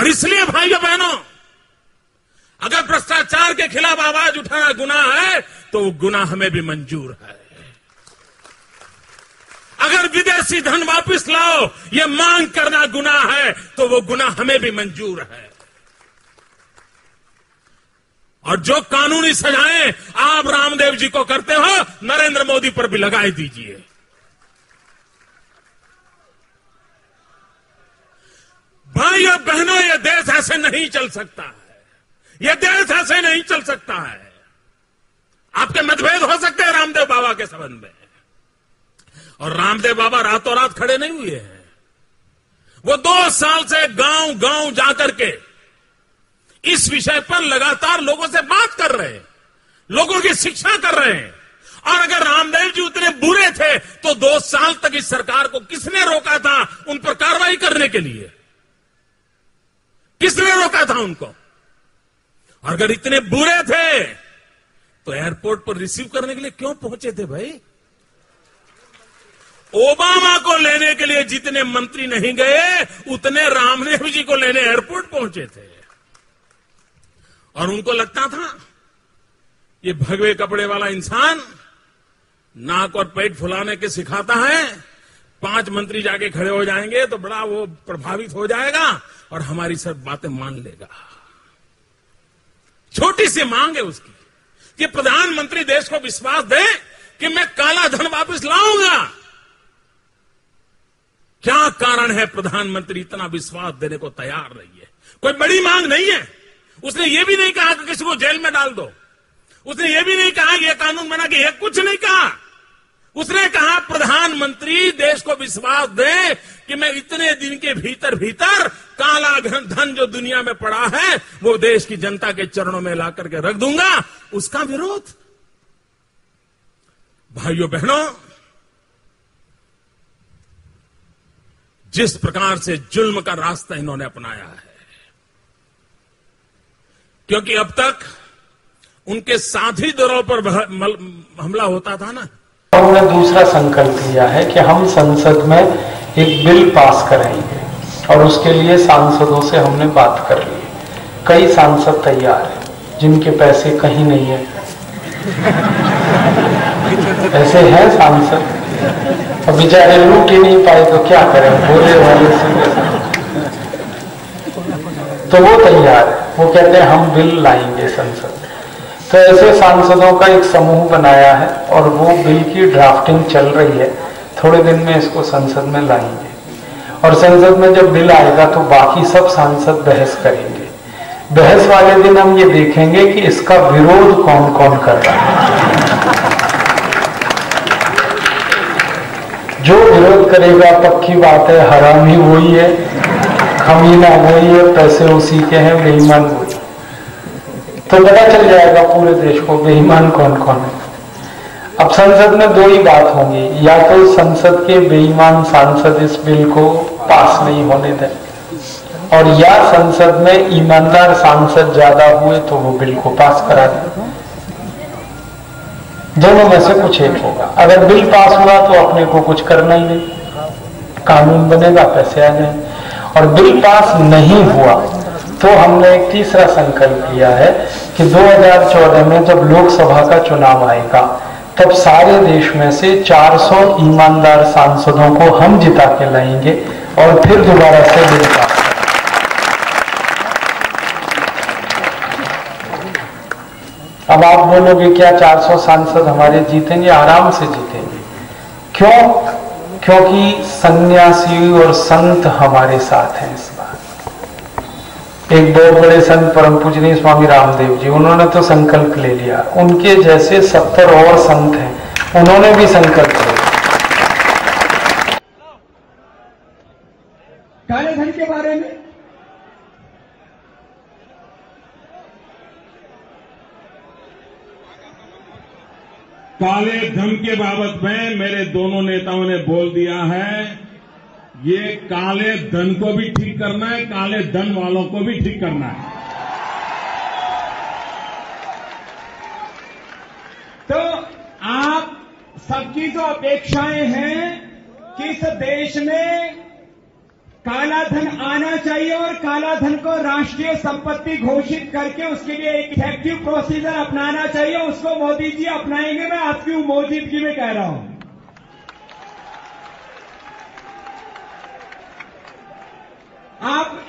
और इसलिए भाइयों बहनों, अगर भ्रष्टाचार के खिलाफ आवाज उठाना गुनाह है तो वो गुनाह हमें भी मंजूर है। अगर विदेशी धन वापस लाओ ये मांग करना गुनाह है तो वो गुनाह हमें भी मंजूर है। और जो कानूनी सजाएं आप रामदेव जी को करते हो, नरेंद्र मोदी पर भी लगाए दीजिए। भाइयों बहनों, ये देश ऐसे नहीं चल सकता है। ये देश ऐसे नहीं चल सकता है। आपके मतभेद हो सकते हैं रामदेव बाबा के संबंध में, और रामदेव बाबा रातों रात खड़े नहीं हुए हैं। वो 2 साल से गांव गांव जाकर के इस विषय पर लगातार लोगों से बात कर रहे हैं, लोगों की शिक्षा कर रहे हैं। और अगर रामदेव जी उतने बुरे थे तो 2 साल तक इस सरकार को किसने रोका था उन पर कार्रवाई करने के लिए? किसने रोका था उनको? और अगर इतने बुरे थे तो एयरपोर्ट पर रिसीव करने के लिए क्यों पहुंचे थे भाई? ओबामा को लेने के लिए जितने मंत्री नहीं गए उतने रामदेव जी को लेने एयरपोर्ट पहुंचे थे। और उनको लगता था ये भगवे कपड़े वाला इंसान नाक और पेट फुलाने के सिखाता है, 5 मंत्री जाके खड़े हो जाएंगे तो बड़ा वो प्रभावित हो जाएगा और हमारी सब बातें मान लेगा। छोटी सी मांग है उसकी कि प्रधानमंत्री देश को विश्वास दे कि मैं काला धन वापस लाऊंगा। क्या कारण है प्रधानमंत्री इतना विश्वास देने को तैयार नहीं है? कोई बड़ी मांग नहीं है। उसने ये भी नहीं कहा कि किसी को जेल में डाल दो। उसने ये भी नहीं कहा कि यह कानून बना के, यह कुछ नहीं कहा। उसने कहा प्रधानमंत्री देश को विश्वास दे कि मैं इतने दिन के भीतर भीतर काला धन जो दुनिया में पड़ा है वो देश की जनता के चरणों में ला करके रख दूंगा। उसका विरोध। भाइयों बहनों, जिस प्रकार से जुल्म का रास्ता इन्होंने अपनाया है, क्योंकि अब तक उनके साथी दलों पर हमला होता था ना। हमने दूसरा संकल्प लिया है कि हम संसद में एक बिल पास कराएंगे और उसके लिए सांसदों से हमने बात कर ली। कई सांसद तैयार हैं जिनके पैसे कहीं नहीं है। ऐसे हैं सांसद, अब बेचारे लूट ही नहीं पाए तो क्या करें, बोले वाले से। तो वो तैयार है, वो कहते हैं हम बिल लाएंगे संसद। तो ऐसे सांसदों का एक समूह बनाया है और वो बिल की ड्राफ्टिंग चल रही है। थोड़े दिन में इसको संसद में लाएंगे और संसद में जब बिल आएगा तो बाकी सब सांसद बहस करेंगे। बहस वाले दिन हम ये देखेंगे कि इसका विरोध कौन कौन कर रहा है। जो विरोध करेगा पक्की बात है हरामी वही है, खमीना वही है, पैसे उसी के हैं, बेईमान वही। तो पता चल जाएगा पूरे देश को बेईमान कौन कौन है। अब संसद में 2 ही बात होंगी, या तो संसद के बेईमान सांसद इस बिल को पास नहीं होने दें और या संसद में ईमानदार सांसद ज्यादा हुए तो वो बिल को पास करा दें। दोनों में से कुछ एक होगा। अगर बिल पास हुआ तो अपने को कुछ करना ही नहीं, कानून बनेगा, पैसे आ जाएंगे। और बिल पास नहीं हुआ तो हमने एक तीसरा संकल्प लिया है कि 2014 में जब लोकसभा का चुनाव आएगा तब सारे देश में से 400 ईमानदार सांसदों को हम जिता के लाएंगे और फिर दोबारा से बिल पास। अब आप बोलोगे क्या 400 सांसद हमारे जीतेंगे? आराम से जीतेंगे। क्यों? क्योंकि सन्यासी और संत हमारे साथ हैं इस बार। एक बहुत बड़े संत परम पूजनीय स्वामी रामदेव जी, उन्होंने तो संकल्प ले लिया। उनके जैसे 70 और संत हैं, उन्होंने भी संकल्प लिया। काले धन के बारे में काले धन के बाबत में मेरे दोनों नेताओं ने बोल दिया है, ये काले धन को भी ठीक करना है, काले धन वालों को भी ठीक करना है। तो आप सबकी जो अपेक्षाएं हैं कि इस देश में काला धन आना चाहिए और काला धन को राष्ट्रीय संपत्ति घोषित करके उसके लिए एक इफेक्टिव प्रोसीजर अपनाना चाहिए। उसको मोदी जी अपनाएंगे, मैं आपकी मौजूदगी में कह रहा हूं। आप